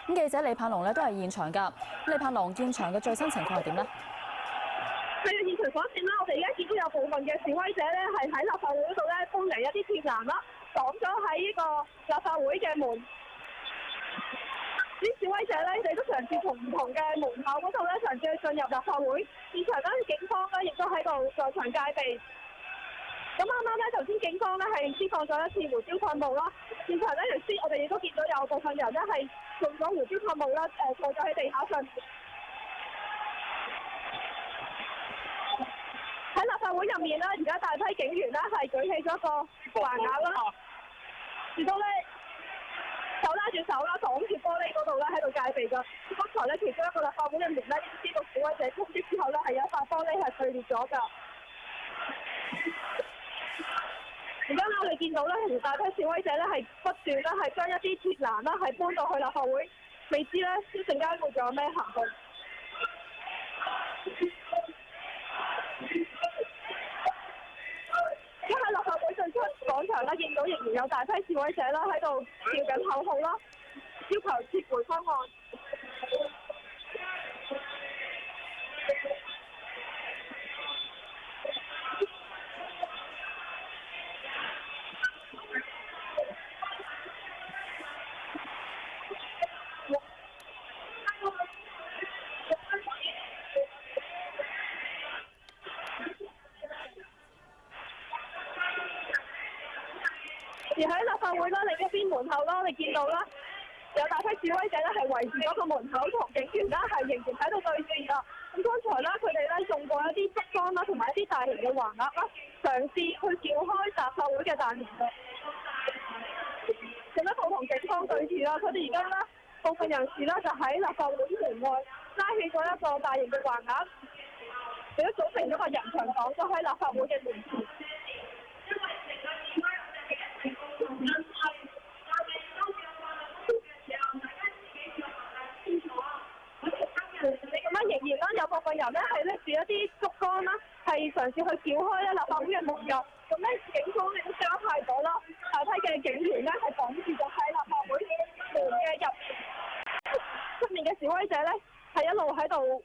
咁記者李柏龍咧都係現場㗎。李柏龍，現場嘅最新情況係點呢？係啊，現場所見啦，我哋而家見到有部分嘅示威者咧係喺立法會嗰度咧搬嚟一啲鐵欄啦，擋咗喺呢個立法會嘅門。啲示威者咧，佢哋都嘗試從唔同嘅門口嗰度咧嘗試去進入立法會。現場咧，警方咧亦都喺度在場戒備。咁啱啱咧，頭先警方咧係施放咗一次胡椒噴霧啦。現場咧，頭先我哋亦都見到有部分人咧係用咗胡椒噴霧啦，坐咗喺地下上。喺立法會入面咧，而家大批警員咧係舉起咗個橫額啦，亦都咧手拉住手啦，擋住玻璃嗰度咧喺度戒備㗎。剛才咧，其中一個立法會嘅門咧，知道示威者衝擊之後咧，係有一塊玻璃係碎裂咗㗎。而家咧，我哋見到咧，其實大批示威者咧係不斷咧係將一啲鐵欄啦係搬到去立法會，未知咧一陣間會仲有咩行動。而家喺立法會進出廣場啦，見到仍然有大批示威者啦喺度叫緊口號啦，要求撤回方案。而喺立法會啦，另一邊門口啦，你見到啦，有大批示威者咧係圍住嗰個門口，同警員啦係仍然喺度對峙㗎。咁剛才啦，佢哋咧用過一啲竹竿啦，同埋一啲大型嘅橫額啦，嘗試去撬開立法會嘅大門㗎。另一部同警方對峙啦，佢哋而家啦部分人士啦就喺立法會門外拉起咗一個大型嘅橫額，亦都組成咗個人牆擋咗喺立法會嘅門前。咁樣仍然啦，有部分人咧係拎住一啲竹竿啦，係嘗試去撬開咧立法會嘅門入。咁咧，警方亦都加派咗啦，大批嘅警員咧係綁住咗喺立法會門嘅入面。出面嘅示威者咧係一路喺度